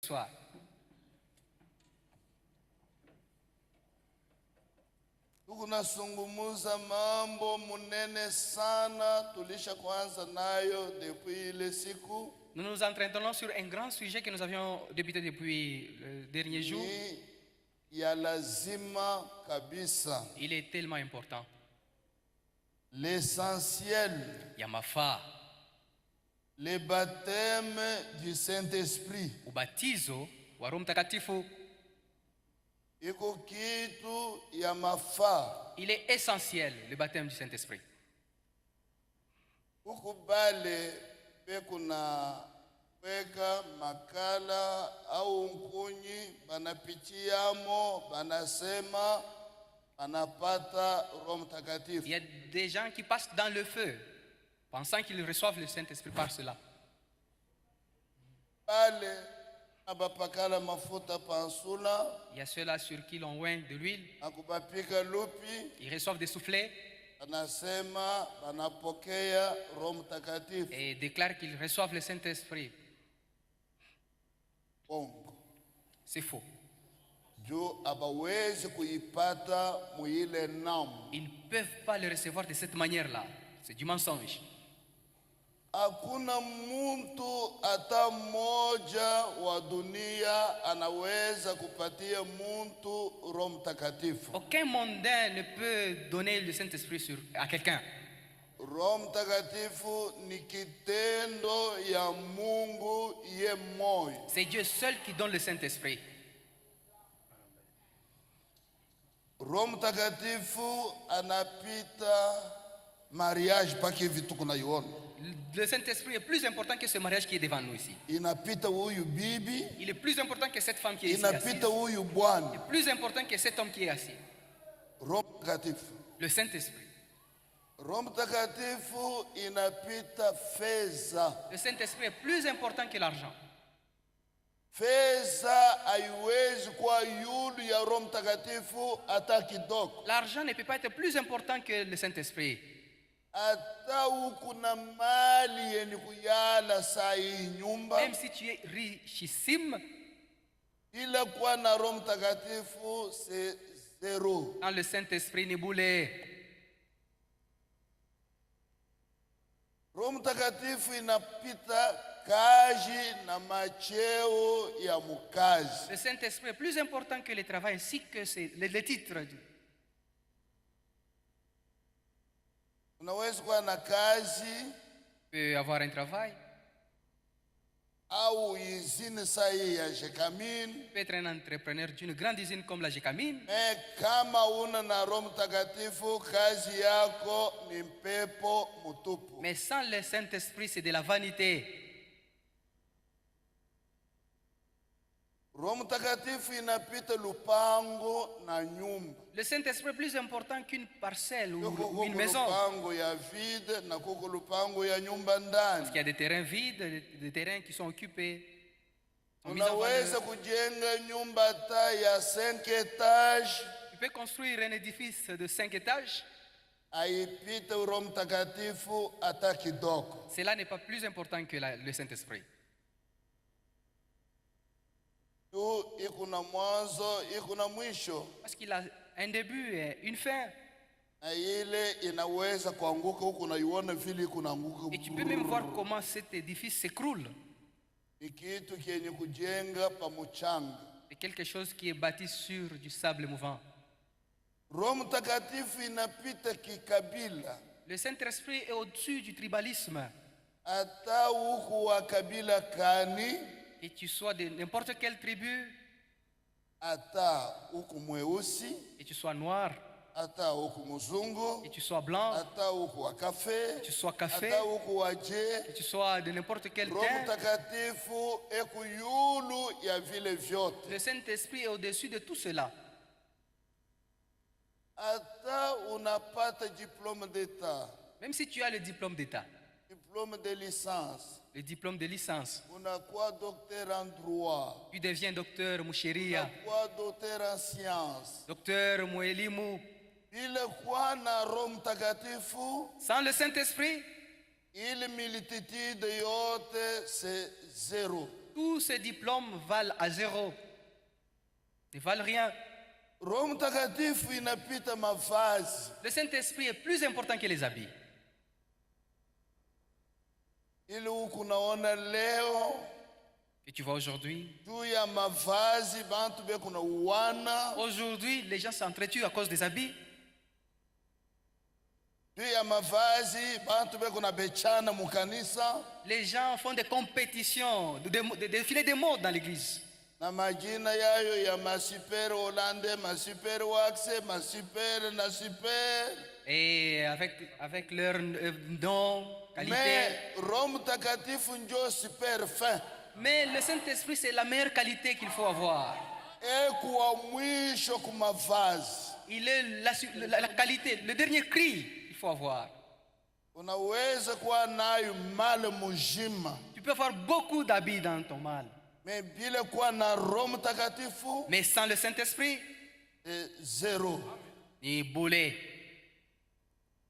soir. Tunasungumuza mambo munene sana tulisha kwanza nayo depuis ile siku. Nous nous entretenons sur un grand sujet que nous avions débuté depuis le dernier jour. Ya lazima kabisa. Il est tellement important. L'essentiel. Yamafaa. Le baptême du Saint-Esprit. Ubatizo wa Roho Mtakatifu. Iko kitu ya mafaa. Il est essentiel, le baptême du Saint-Esprit. Ukubale pekuna weka makala au nkunyi banapichiamo banasema banapata Roho Mtakatifu. Il y a des gens qui passent dans le feu pensant qu'ils reçoivent le Saint-Esprit par cela. Il y a ceux-là sur qui l'on oint de l'huile. Ils reçoivent des soufflets et déclarent qu'ils reçoivent le Saint-Esprit. C'est faux. Ils ne peuvent pas le recevoir de cette manière-là. C'est du mensonge. Hakuna muntu hata mmoja wa dunia anaweza kupatia muntu Roho Mtakatifu. Aucun mondain ne peut donner le Saint-Esprit à quelqu'un. Roho Mtakatifu ni kitendo ya Mungu ye moyo. C'est Dieu seul qui donne le Saint-Esprit. Roho Mtakatifu anapita mariage paki vitu kunaiona. Le Saint-Esprit est plus important que ce mariage qui est devant nous ici. Inapita huyu bibi. Il est plus important que cette femme qui est ici. Inapita huyu bwana. Il est plus important que cet homme qui est assis. Roho Mtakatifu. Le Saint-Esprit. Roho Mtakatifu inapita fedha. Le Saint-Esprit est plus important que l'argent. Fedha haiwezi kuwa yulu ya Roho Mtakatifu hata kidogo. L'argent ne peut pas être plus important que le Saint-Esprit. Même si tu es richissime, dans le Saint-Esprit n'est boulé. Le Saint-Esprit est plus important que le travail ainsi que les titres. Peut avoir un travail. Peut être un entrepreneur d'une grande usine comme la Gécamine. Mais sans le Saint-Esprit, c'est de la vanité. Le Saint-Esprit est plus important qu'une parcelle ou une maison. Parce qu'il y a des terrains vides, des terrains qui sont occupés. Tu peux construire un édifice de 5 étages. Cela n'est pas plus important que le Saint-Esprit. Parce qu'il a un début et une fin. Et tu peux même voir comment cet édifice s'écroule. C'est quelque chose qui est bâti sur du sable mouvant. Le Saint-Esprit est au-dessus du tribalisme. Et tu sois de n'importe quelle tribu, et tu sois noir, et tu sois blanc, et tu sois café, et tu sois de n'importe quel teint, le Saint-Esprit est au-dessus de tout cela. Même si tu as le diplôme d'État, diplôme de licence, le diplôme de licence, docteur en droit, tu deviens docteur Moucheria, docteur en sciences, docteur Mouelimu. Sans le Saint-Esprit, c'est zéro. Tous ces diplômes valent à zéro. Ils ne valent rien. Roho Mtakatifu inapita mavazi. Le Saint-Esprit est plus important que les habits. Ili huku naona leo Et tu vois aujourd'hui, juu ya mavazi bantu beko na uwana. Aujourd'hui, les gens s'entretuent à cause des habits. Juu ya mavazi bantu beko na bechana mukanisa. Les gens font des compétitions, des défilés de mode dans l'église. Na majina yayo ya masuper Hollande, masuper Waxe, masuper na super. Et avec leur nom, qualité. Mais Roho Mtakatifu njo super fin. Mais le Saint-Esprit, c'est la meilleure qualité qu'il faut avoir. Kwa mwisho kumavazi. Il est la qualité, le dernier cri qu'il faut avoir. Unaweza kuwa nayo mali mujima. Tu peux avoir beaucoup d'habits dans ton mal. Mais bila kuwa na Roho Mtakatifu. Mais sans le Saint-Esprit, zéro. Ni boulet.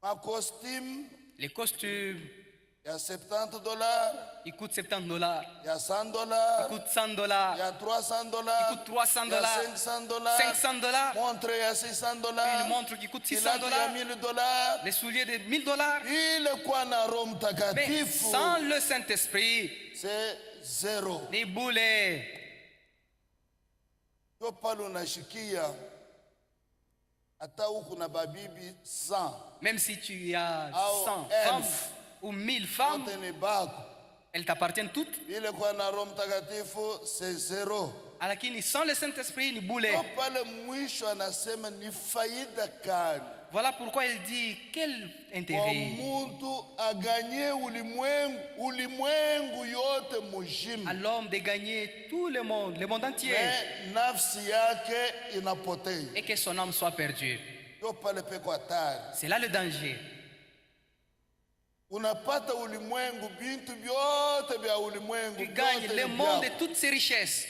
Ma costume. Les costumes. Il y a $70. Il coûte $70. Il y a $100. Il coûte $100. Il y a $300. Il coûte $300. Il y a $500. $500. Montre il y a $600. Une montre qui coûte $600. Il y a $1,000. Les souliers de $1,000. Mais sans le Saint-Esprit, c'est zéro. Ni boulet. Yo pale unashikia hata huku na babibi 100. Même si tu as 100 femmes ou 1000 femmes, elles t'appartiennent toutes. Ile kwa na Roho Mtakatifu c'est zéro. Lakini sans le Saint-Esprit ni boulet. Yo pale mwisho anasema ni faida gani? Voilà pourquoi il dit quel intérêt. Mtu aganye ulimwengu yote mujima. À l'homme de gagner tout le monde entier. Mais nafsi yake inapotea. Et que son âme soit perdue. Yo pale peko hatari. C'est là le danger. Unapata ulimwengu bintu vyote vya ulimwengu. Tu gagnes le monde et toutes ses richesses.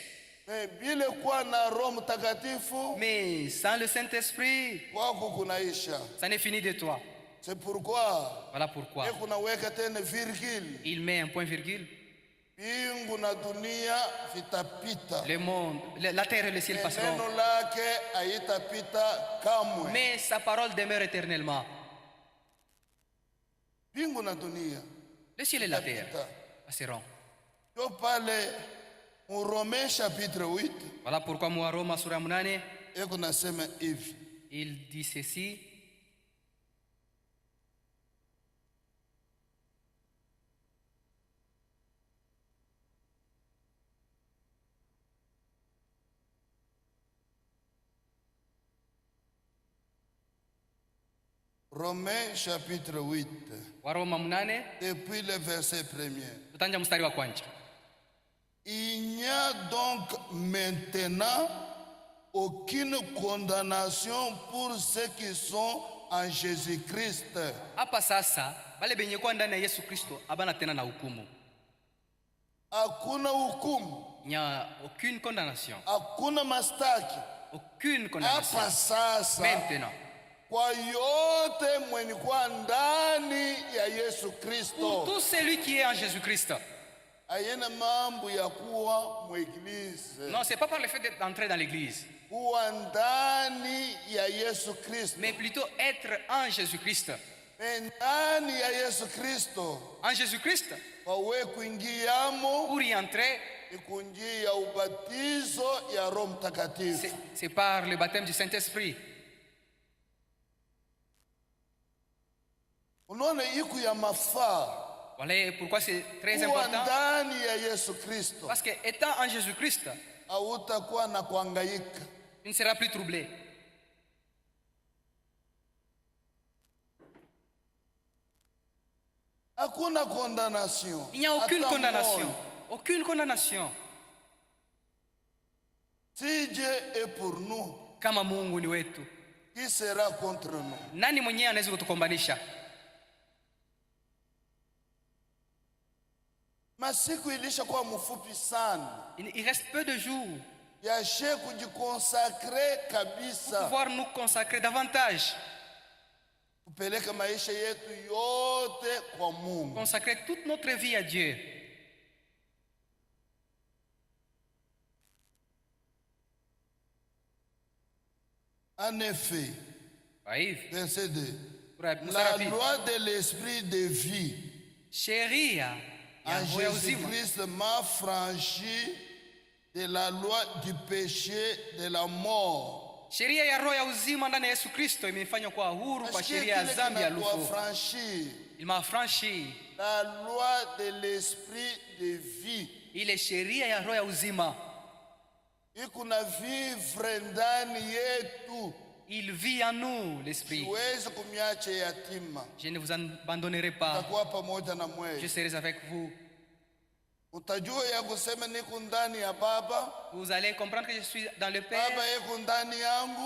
Mais bila kuwa na Roho Mtakatifu, mais sans le Saint-Esprit, kwako kunaisha. Ça n'est fini de toi. C'est pourquoi. Voilà pourquoi. Kunaweka tena virgule. Il met un point virgule. Mbingu na dunia vitapita. Le monde, la terre et le ciel passeront. Neno lake haitapita kamwe. Mais sa parole demeure éternellement. Mbingu na dunia. Le ciel et la terre passeront. Yo pale mu Romains chapitre 8. Voilà pourquoi mu Roma sura 8. Nasema hivi. Il dit ceci. Romains chapitre 8. Waroma 8. Depuis le verset 1er. Tutanja mstari wa kwanza. Il n'y a donc maintenant aucune condamnation pour ceux qui sont en Jésus-Christ. Hapa sasa wale benye kwa ndani ya Yesu Kristo abana tena na hukumu. Hakuna hukumu. Il n'y a aucune condamnation. Hakuna mastaki. Aucune condamnation. Hapa sasa. Maintenant. Kwa yote mwenye kwa ndani ya Yesu Kristo. Pour tout celui qui est en Jésus-Christ. Ayena mambo ya kuwa mwéglise. Non, c'est pas par le fait d'entrer dans l'église. Kuwa ndani ya Yesu Kristo. Mais plutôt être en Jésus-Christ. Ndani ya Yesu Kristo. En Jésus-Christ. Wawe kuingiamo. Pour y entrer. Ikunjia ubatizo ya Roho Mtakatifu. C'est par le baptême du Saint-Esprit. Unaona iku ya mafaa. Voilà pourquoi c'est très important. Parce que étant en Jésus-Christ, tu ne seras plus troublé. Il n'y a aucune condamnation. Aucune condamnation. Si Dieu est pour nous, kama Mungu ni wetu, qui sera contre nous? Nani mwenyewe anaweza kutukombanisha? Masiku ilishakuwa mfupi sana. Il reste peu de jours. Yashe kujiconsacrer kabisa. Pouvoir nous consacrer davantage. Kupeleka maisha yetu yote kwa Mungu. Consacrer toute notre vie à Dieu. En effet, verset 2. La loi de l'esprit de vie en Jésus-Christ m'a franchi de la loi du péché, de la mort. Sheria ya roho ya uzima ndani ya Yesu Kristo imefanywa kwa huru kwa sheria ya dhambi ya lufu. Il m'a franchi la loi de l'esprit de vie. Ile sheria ya roho ya uzima. Ikuna vivre ndani yetu. Il vit en nous, l'esprit. Je ne vous abandonnerai pas. Je serai avec vous. Vous allez comprendre que je suis dans le Père.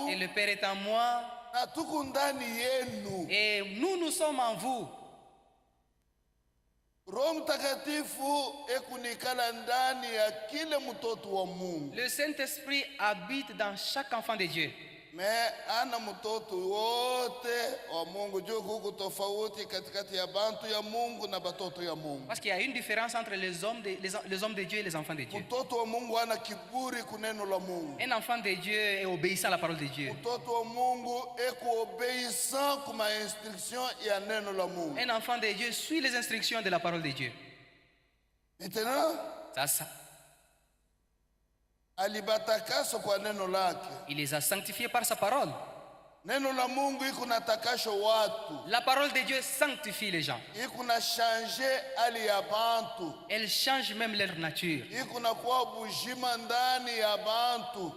Et le Père est en moi. Et nous sommes en vous. Le Saint-Esprit habite dans chaque enfant de Dieu. Mais ana mtoto wote wa Mungu juu kuko tofauti katikati ya bantu ya Mungu na batoto ya Mungu. Parce qu'il y a une différence entre les hommes de Dieu et les enfants de Dieu. Mtoto wa Mungu ana kiburi kuneno la Mungu. Un enfant de Dieu est obéissant à la parole de Dieu. Mtoto wa Mungu eko obéissant kuma instruction ya neno la Mungu. Un enfant de Dieu suit les instructions de la parole de Dieu. Maintenant, ça. Il les a sanctifiés par sa parole. La parole de Dieu sanctifie les gens. Elle change même leur nature.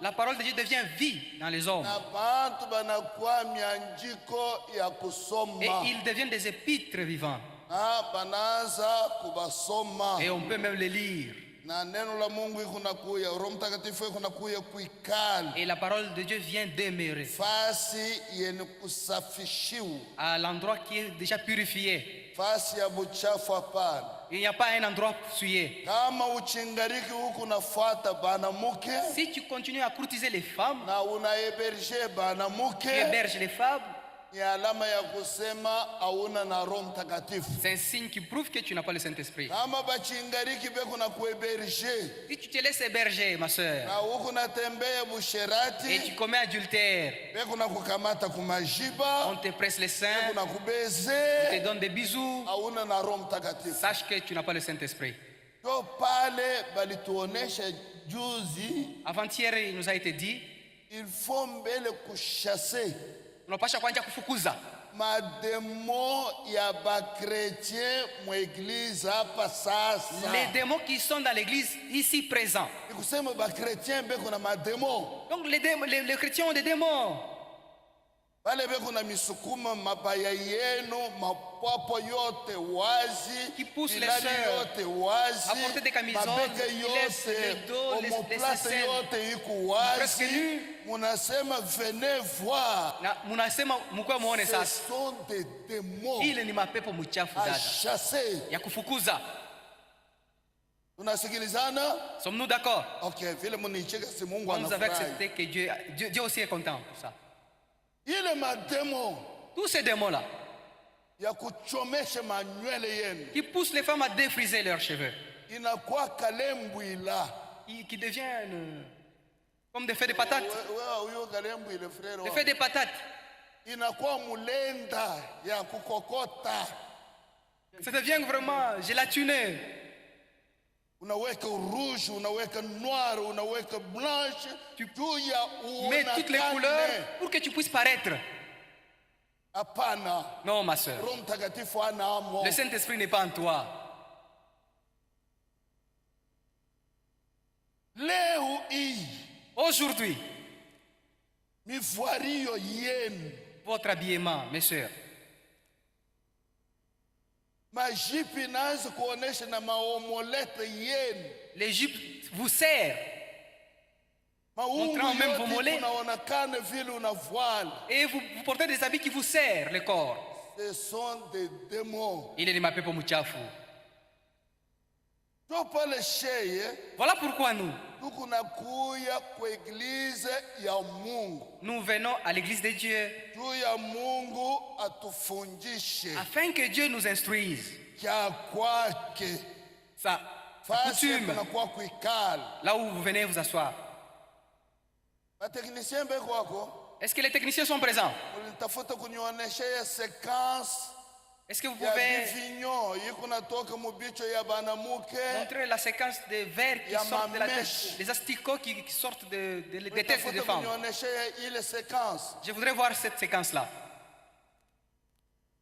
La parole de Dieu devient vie dans les hommes. Et ils deviennent des épîtres vivants. Et on peut même les lire. Et la parole de Dieu vient demeurer à l'endroit qui est déjà purifié. Il n'y a pas un endroit souillé. Si tu continues à courtiser les femmes, tu héberges les femmes, c'est un signe qui prouve que tu n'as pas le Saint-Esprit. Si tu te laisses héberger, ma soeur, et tu commets adultère, on te presse les seins, on te donne des bisous, sache que tu n'as pas le Saint-Esprit. Avant-hier, il nous a été dit, il faut chasser unapasha kwanza kufukuza mademo ya bakretien mu église hapa sasa. Les démons qui sont dans l'église ici présents. Ikusema bakretien beko na mademo. Donc les chrétiens ont des démons. Wale beko na misukuma mabaya yenu mapapo yote wazi. Qui poussent les sœurs yote wazi. À porter des camisoles, qui laissent les dos, les seins presque nus. Munasema venez voir. Na munasema mukwe muone sasa. Ce sont des démons. Ile ni mapepo mchafu dada. Chasser. Ya kufukuza. Tunasikilizana? Sommes-nous d'accord? OK, vile municheka si Mungu anafurahi. Vous avez accepté que Dieu aussi est content pour ça. Ile mademo. Tous ces démons là. Ya kuchomesha manywele yenu. Qui poussent les femmes à défriser leurs cheveux. Inakuwa kalembwila. Qui deviennent comme des feuilles de patates. Des feuilles de patates. Ça devient vraiment gélatineux. Tu mets toutes les couleurs pour que tu puisses paraître. Non, ma soeur. Le Saint-Esprit n'est pas en toi. Aujourd'hui, votre habillement, mes sœurs, l'Égypte vous sert, montrant même vos mollets, et vous portez des habits qui vous serrent le corps. Ce sont des démons. Il est de ma pepo muchafu. Voilà pourquoi nous venons à l'église de Dieu afin que Dieu nous instruise sa coutume, là où vous venez vous asseoir. Est-ce que les techniciens sont présents? Nitafuta kunionyesha séquence Est-ce que vous ya pouvez bivinyo iko natoka mubicho ya banamuke. montrer la séquence des vers qui sortent de la tête, des asticots qui sortent des têtes des femmes? Kunionyesha ile séquence. Je voudrais voir cette séquence-là.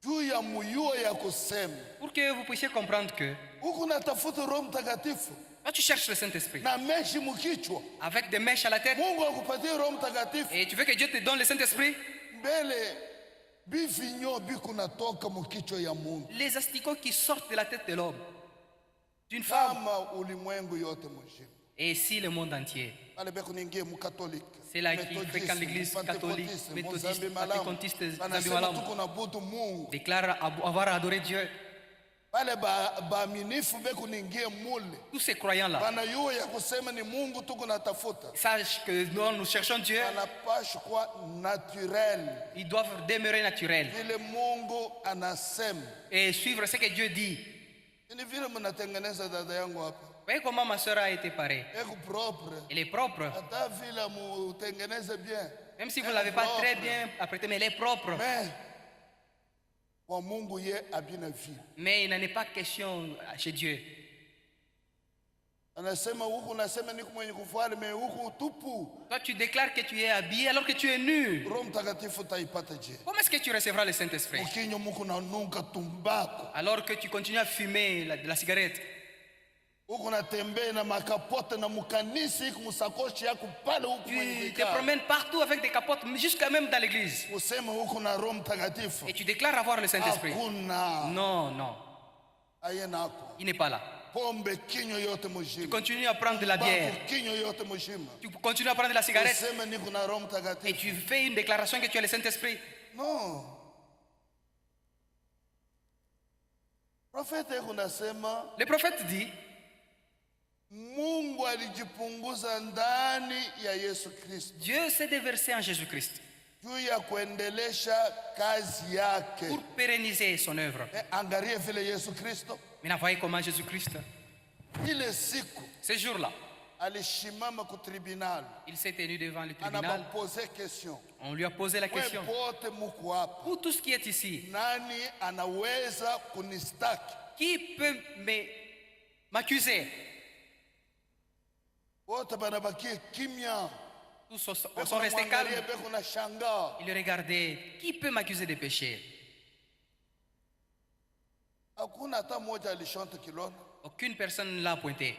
Juu ya muyuo ya kusema. Pour que vous puissiez comprendre que Huku natafuta Roho Mtakatifu. quand tu cherches le Saint-Esprit, Na meshi mukichwa. avec des mèches à la tête, Mungu akupatie Roho Mtakatifu. et tu veux que Dieu te donne le Saint-Esprit, Mbele bivinyo biku natoka mukichwa ya Mungu. les asticots qui sortent de la tête de l'homme, d'une femme, Kama ulimwengu yote mzima. et si le monde entier. Bale beku ningie mukatolika. C'est là qui fréquente l'église catholique, méthodiste, pentecôtiste, Zambiwalam, tuko nabudu Mungu. déclarent avoir adoré Dieu. Bale baaminifu beku ningie mule. Tous ces croyants-là Banayua ya kusema ni Mungu tuko natafuta. sachent que nous cherchons Dieu, Anapasha kuwa naturel. ils doivent demeurer naturels Vile Mungu anasema. et suivre ce que Dieu dit. Ni vile mnatengeneza dada yangu hapa. Vous voyez comment ma soeur a été parée? Eko propre. Elle est propre. Hata vile mutengeneze bien. Même si vous ne l'avez pas très bien apprêtée, mais elle est propre. Mais kwa Mungu ye abina vile. Mais il n'en est pas question chez Dieu. Anasema huku nasema niko mwenye kufuata me huku tupu. Toi, tu déclares que tu es habillé alors que tu es nu. Roho Mtakatifu taipata je? Comment est-ce que tu recevras le Saint-Esprit Ukinyo muku na nunka tumbako. alors que tu continues à fumer de la cigarette? Huku natembea na makapote na mukanisi huku musakoshi yako pale huku mwenye Tu te kukaa. promènes partout avec des capotes, jusqu'à même dans l'église. Useme huku na Roho Mtakatifu. Et tu déclares avoir le Saint-Esprit. Hakuna. Non, non, Aye nako. il n'est pas là. Pombe kinyo yote Tu mujima. continues à prendre de la bière. Baku kinyo yote mujima. Tu continues à prendre de la cigarette. Useme niko na Roho Et Mtakatifu. tu fais une déclaration que tu as le Saint-Esprit. No. Profeta yako nasema Le prophète dit, Mungu alijipunguza ndani ya Yesu Kristo Dieu s'est déversé en Jésus-Christ juu ya kuendelesha kazi yake. pour pérenniser son œuvre. Angalie vile Yesu Kristo Maintenant, voyez comment Jésus-Christ, ile siku ce jour-là, alishimama ku tribunal, il s'est tenu devant le tribunal. anabapose question. On lui a posé la question. Pote muko hapa, Pour tout ce qui est ici, nani anaweza kunistaki? qui peut m'accuser? Wote banabakie kimya, Tous sont restés calmes. beko na shanga. Il regardait. Qui peut m'accuser de péché? Hakuna hata mmoja alishonta kilona. Aucune personne ne l'a pointé.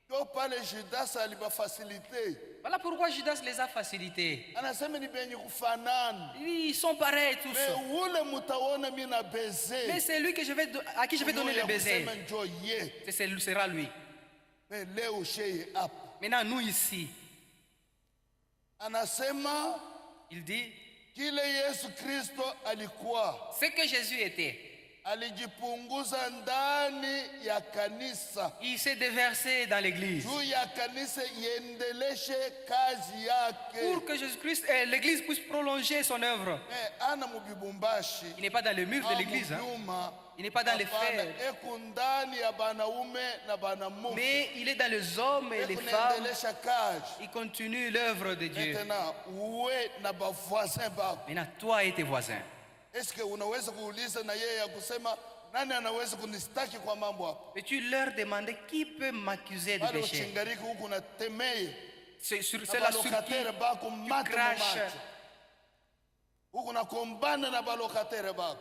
Yo pale Judas alibafasilite. Voilà pourquoi Judas les a facilités. Anasema ni benye kufanana. Ils sont pareils tous. Me ule mutaona mimi na baiser. Mais c'est lui que à qui je vais donner le baiser. Ce sera lui. Mais leo sheye hapa. Maintenant, nous ici, Anasema il dit, kile Yesu Kristo alikuwa ce que Jésus était, alijipunguza ndani ya kanisa. il s'est déversé dans l'église. Juu ya kanisa iendeleshe kazi yake. Pour que Jésus-Christ et l'église puisse prolonger son œuvre. Ana mubibumbashi. Il n'est pas dans le mur de l'église. Hein. Il n'est pas dans les frères. Mais il est dans les hommes et les femmes. Il continue l'œuvre de Dieu. Maintenant, toi et tes voisins. Est-ce que unaweza kuuliza na yeye ya kusema nani anaweza kunistaki kwa mambo hapa? Peux-tu leur demander qui peut m'accuser de péché? Uchingariki huku na temeye. C'est là sur qui tu craches. Huku na kombana na balokatere bako.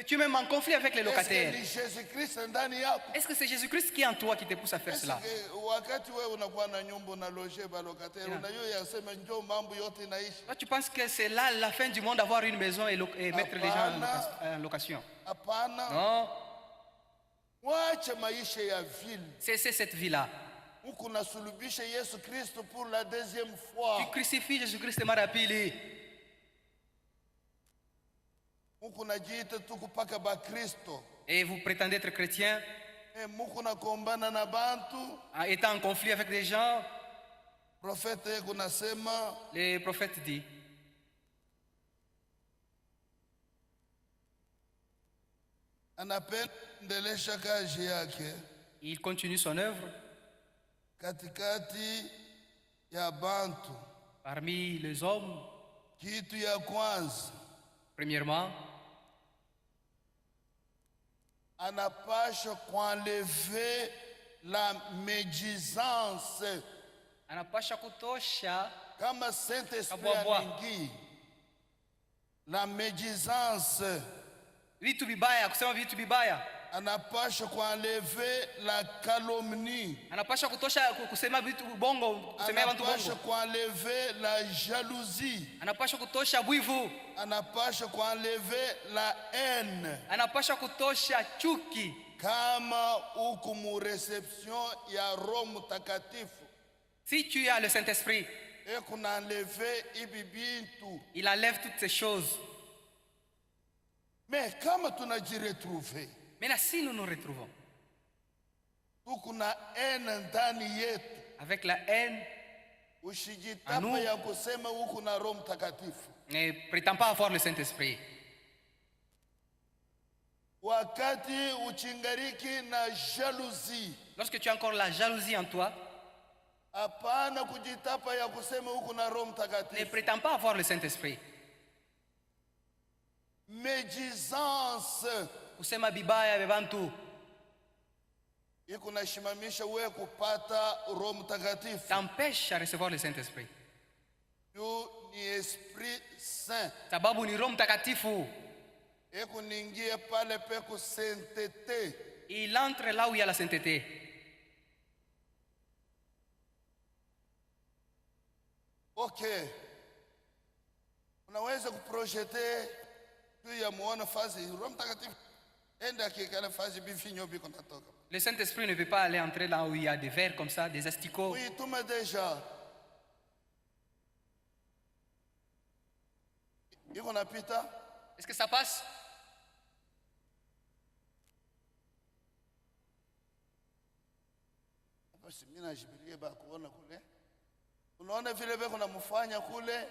Tu es même en conflit avec les locataires. Est-ce que c'est Jésus-Christ qui est en toi qui te pousse à faire cela? Toi, tu penses que c'est là la fin du monde d'avoir une maison et mettre les gens en location? Non. C'est cette vie-là. Tu crucifies Jésus-Christ marapili. Et vous prétendez être chrétien, étant en conflit avec des gens. Le prophète dit, il continue son œuvre parmi les hommes. kitu ya kwanza, premièrement, anapasha kuenlever la médisance. anapasha kutosha Kama Saint-Esprit anaingia, la médisance, vitu vibaya, kusema vitu vibaya. Anapasha kuenlever la calomnie. Anapasha kutosha kusema vitu bongo, kusema watu bongo. Anapasha kuenlever la jalousie. Anapasha kutosha bwivu. Anapasha kuenlever la haine. Anapasha kutosha chuki. Kama uko mu reception ya Roho Mtakatifu, si tu as le Saint-Esprit, et qu'on a enlevé ibi bintu, il enlève toutes ces choses. Mais kama tunajiretrouver, maintenant si nous nous retrouvons tuko na haine ndani yetu, avec la haine, usijitapa ya kusema uko na Roho Mtakatifu, ne prétends pas avoir le Saint-Esprit. Wakati uchingariki na jalousie, lorsque tu as encore la jalousie en toi, hapana kujitapa ya kusema uko na Roho Mtakatifu, ne prétends pas avoir le Saint-Esprit. Médisance, kusema bibaya bebantu, iko nashimamisha wewe kupata Roho Mtakatifu, t'empêche à recevoir le Saint-Esprit. Yu ni Esprit Saint, sababu ni Roho Mtakatifu. Eko ningie pale peko sainteté. Il entre là où il y a la sainteté. Ok. Unaweza kuprojete juu ya muona fazi Roho Mtakatifu enda kikala fazi bifinyo biko natoka. Le Saint-Esprit ne veut pas aller entrer là où il y a des vers comme ça, des asticots. Oui, tu m'as déjà. Iko napita? Est-ce que ça passe? Basi mimi najibirie ba kuona kule. Unaona vile beko namfanya kule,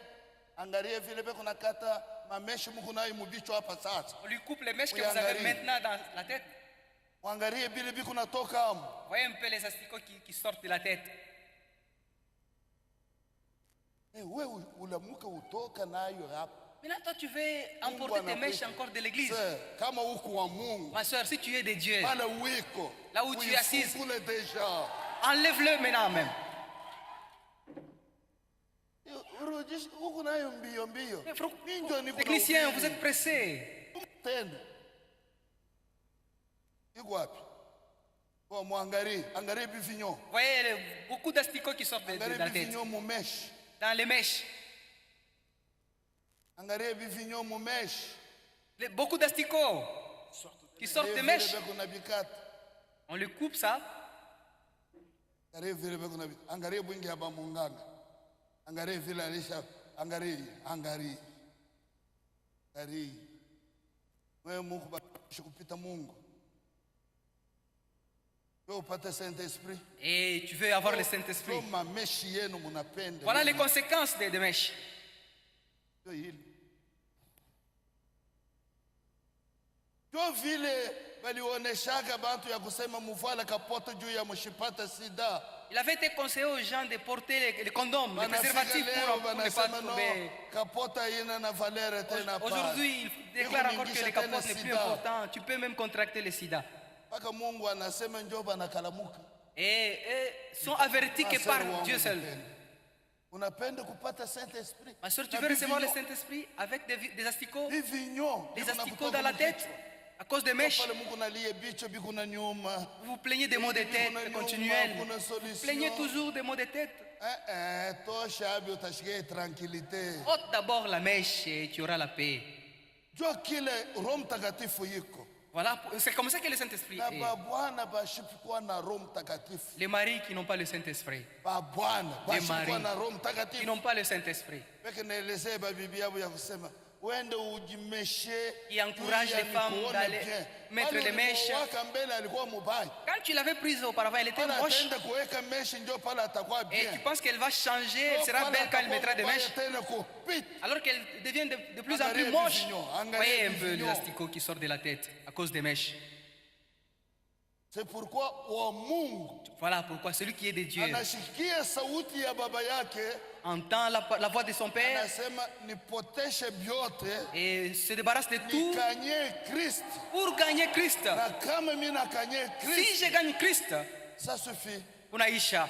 angalie vile beko nakata mameshi mko nayo mubicho hapa sasa. On lui coupe les mèches que vous avez maintenant dans la tête. Angalie vile biko natoka hapo. Voyez un peu les asticots qui sortent de la tête. Wewe ulamuka utoka nayo hapa. Maintenant, toi, tu veux emporter tes mèches encore de l'église. Ma soeur, si tu es de Dieu, là où tu es assise, enlève-le maintenant même. Technicien, vous êtes pressé. Voyez beaucoup d'asticots qui sortent de la tête. Dans les mèches. Beaucoup d'asticots qui sortent des mèches. On le coupe ça. Et tu veux avoir le Saint-Esprit. Voilà les conséquences des mèches. Il avait été conseillé aux gens de porter les condoms, les préservatifs pour ne pas tomber. Aujourd'hui, il déclare encore que les capotes n'est plus important. Tu peux même contracter le sida. Et sont avertis que par Dieu seul. Ma soeur, tu veux recevoir le Saint-Esprit avec des asticots? Des asticots dans la tête à cause des mèches. Vous vous plaignez des maux de tête continuels. Vous plaignez toujours des maux de tête. Ôte d'abord la mèche et tu auras la paix. Voilà, c'est comme ça que le Saint-Esprit est. Les maris qui n'ont pas le Saint-Esprit. Les maris qui n'ont pas le Saint-Esprit. Qui encourage les femmes d'aller mettre des mèches. Quand tu l'avais prise auparavant, elle était moche. Et tu penses qu'elle va changer, elle sera belle quand elle mettra des mèches. Alors qu'elle devient de plus en plus moche. Voyez un peu les asticots qui sortent de la tête à cause des mèches. C'est pourquoi voilà pourquoi celui qui est de Dieu entend la voix de son père anasema nipoteshe vyote et se débarrasse de tout nikanye Kristo. pour gagner Christ. Na kama mimi nakanye Si Kristo, je gagne Christ, ça suffit. unaisha.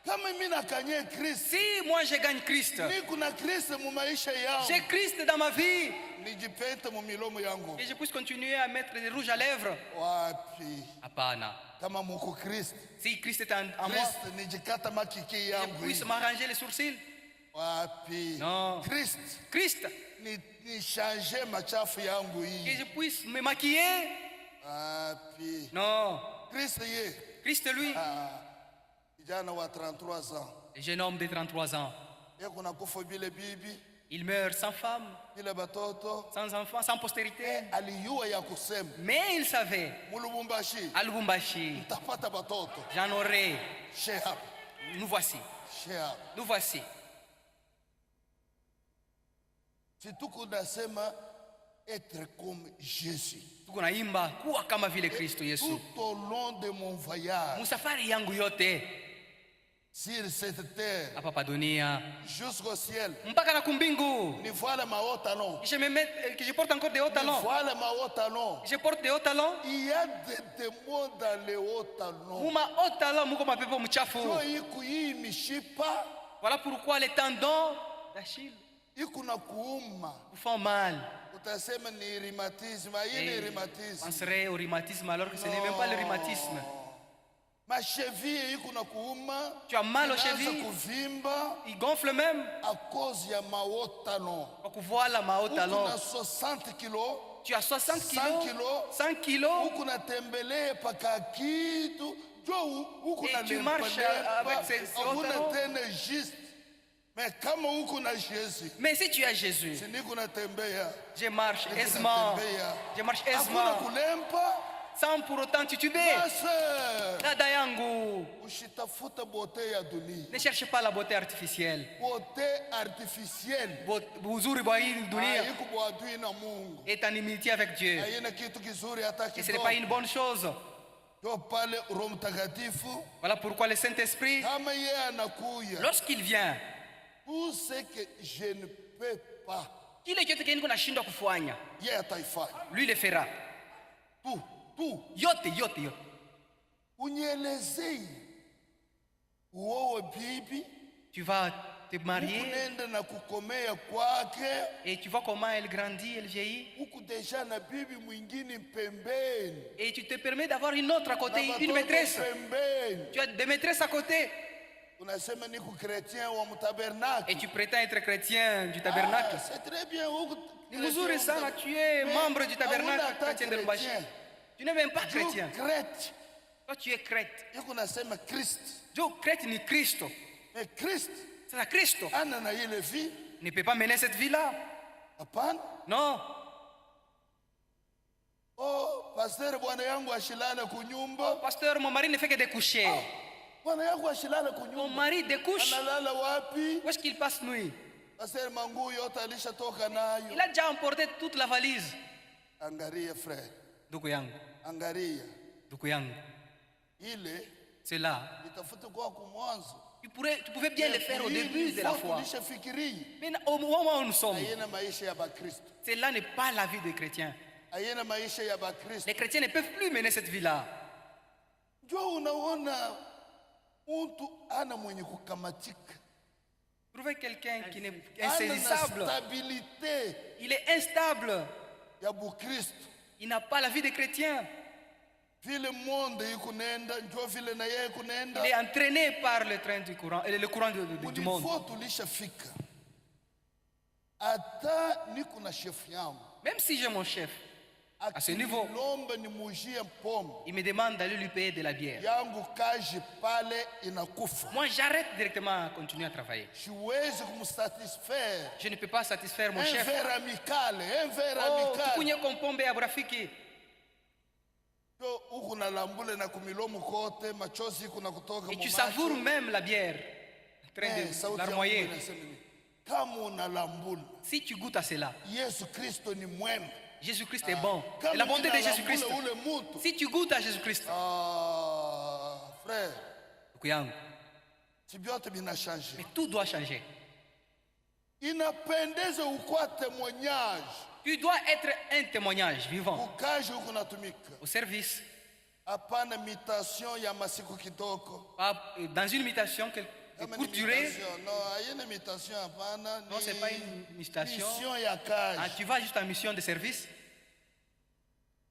Kama mimi nakanye Kristo, Si moi je gagne Christ, niko na Kristo mu maisha yangu, j'ai Christ dans ma vie nijipente mu milomo yangu. et je puisse continuer à mettre des rouges à lèvres. Wapi? Hapana. Kama muko Kristo, Si Christ est en moi, Kristo nijikata makiki je yangu. puisse m'arranger les sourcils. Wapi? Non. Kristo Christ, ni changer machafu yangu que hii. je puisse me maquiller. Wapi? Non. Kristo ye. Christ, lui, Kijana wa 33 ans. le jeune homme de 33 ans, Yeko nakufa bile bibi, il meurt sans femme, bile batoto. sans enfant, sans postérité. Aliyua ya kusema Mais il savait, mulubumbashi à Lubumbashi, tapata batoto. j'en aurai. Shehab, Nous voici. shehab. Nous voici. Si tuko nasema être comme Jésus. Tuko naimba kuwa kama vile Kristo Yesu. Tout au long de mon voyage Musafari yangu yote sur cette terre hapa pa dunia jusqu'au ciel, mpaka na kumbingu, ni voilà ma haut talon. que je porte encore des hauts talons. Voilà ma haut talon. Je porte des hauts talons. Il y a des démons dans les hauts talons. Muma hauts talons muko mapepo mchafu. So iku hii mishipa Voilà pourquoi les tendons d'Achille iku na kuuma. vous font mal. Utasema ni rhumatisme, hii ni Et rhumatisme. on serait au rhumatisme alors que ce n'est même pas le rhumatisme. Ma cheville iku na kuuma. Tu as mal aux Inaanza chevilles. kuvimba Il gonfle même. à cause ya ma haut talon. Kwa kuvoila ma hauts Uku talons. na 60 kilos. Tu as 60 100 kilos. kilos. 100 kilos. Huku natembelea paka kitu jo huku Et na tu marches avec ces hakuna talons. tena juste. Mais kama huku na Jésus, Mais si tu as Jésus, si niko natembea, je marche niko aisément. natembea. Je marche Hakuna aisément. kulempa. Sans pour autant tituber. Sasa Dada yangu, usitafuta beauté ya dunia. ne cherche pas la beauté artificielle. Beauté artificielle Uzuri wa hii dunia haiko bwadui na Mungu. est en inimitié avec Dieu. Haina kitu kizuri hata Et ce n'est kidogo. pas une bonne chose. Ndio pale Roho Mtakatifu Voilà pourquoi le Saint-Esprit, kama yeye anakuya, lorsqu'il vient, tout ce que je ne peux pas, kile chote kile niko nashindwa kufanya, yeye ataifanya. lui le fera. Tu Yote, yote, yote. unyelezei uowe bibi Tu vas te marier ukunenda na kukomea kwake et tu vois comment elle grandit, elle vieillit. huku deja na bibi mwingine pembeni Et tu te permets d'avoir une autre à côté, na une watoto maîtresse. pembeni. Tu as des maîtresses à côté. Unasema niko chrétien wa mtabernacle. Et tu prétends être chrétien du tabernacle. C'est très bien huku Ni mzuri sana, tu es membre du tabernacle chrétien de Lubumbashi. Tu n'es même pas chrétien. Crète. Toi, tu es crète. Yuko nasema Christ. Jo, crète ni Christo. Mais Christ C'est la Christo. ana na ile vie. Ne peut pas mener cette vie-là. Hapana. Non. Oh, pasteur bwana yangu ashilale kunyumba. Pasteur, mon mari ne fait que découcher. Bwana yangu ashilale Mon kunyumba. mari découche. Analala wapi? Où est-ce qu'il passe nuit? Pasteur mangu yote alishatoka nayo. Il a déjà emporté toute la valise. Angalia frère. Ndugu yangu, Angalia. ndugu yangu, Ile c'est là. nitafute kwa kumwanzo. Tu pouvais bien le faire au début de la foi. Tulishafikiria. Mais au moment où nous sommes, Hayana maisha ya Bakristo. cela n'est pas la vie des chrétiens. Hayana maisha ya Bakristo. Les chrétiens ne peuvent plus mener cette vie-là. Njoo unaona mtu ana mwenye kukamatika. Trouvez quelqu'un qui n'est Ana na insaisissable. stabilité Il est instable. ya Bukristo. Il n'a pas la vie des chrétiens. Vile monde ikunenda, njoo vile na yeye kunenda. Il est entraîné par le train du courant, le courant du monde. Munifo tulishafika. Ata niko na chef yangu. Même si j'ai mon chef, à ce niveau, Akilomba nimujie pombe. il me demande d'aller lui payer de la bière. Yangu kaji pale inakufa. Moi, j'arrête directement à continuer à travailler. Siwezi kumsatisfaire. Je ne peux pas satisfaire mon Un chef. verre amical, un verre Oh, amical. tukunye kompombe ya burafiki. Yo huku na lambule na kumilomu kote, machozi kuna kutoka Et tu mumacho. savoures même la bière. En train de Sauti ya Mungu larmoyer. inasema nini? Kama unalambula, Si tu goûtes à cela, Yesu Kristo ni mwema. Jésus-Christ est bon. Et Kama la bonté de Jésus-Christ. ninalambula ule mutu. Si tu goûtes à Jésus-Christ, Frère, ndugu yangu, si vyote vinashanje. mais tout doit changer. inapendeza ukuwa témoignage. Tu dois être un témoignage vivant Ukaji huko natumika. au service. Hapana imitation ya masiku kitoko. Pas dans une imitation courte durée. Non, ayena imitation hapana. Non, c'est pas une imitation. Mission ya kazi. Ah, tu vas juste en mission de service.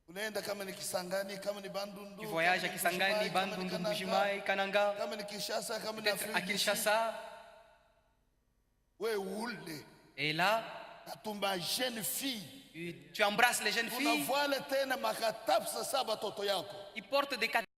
Unaenda kama ni Kisangani, kama ni Bandundu. Tu voyages à Kisangani, Bandundu, Mbujimayi, Kananga. Kama ni Kinshasa, kama ni Afrique. À Kinshasa. We ule. Et là, atumba jeune fille. tu embrasses les jeunes filles. Unavale tena makatapsa saba toto yako. Ils portent des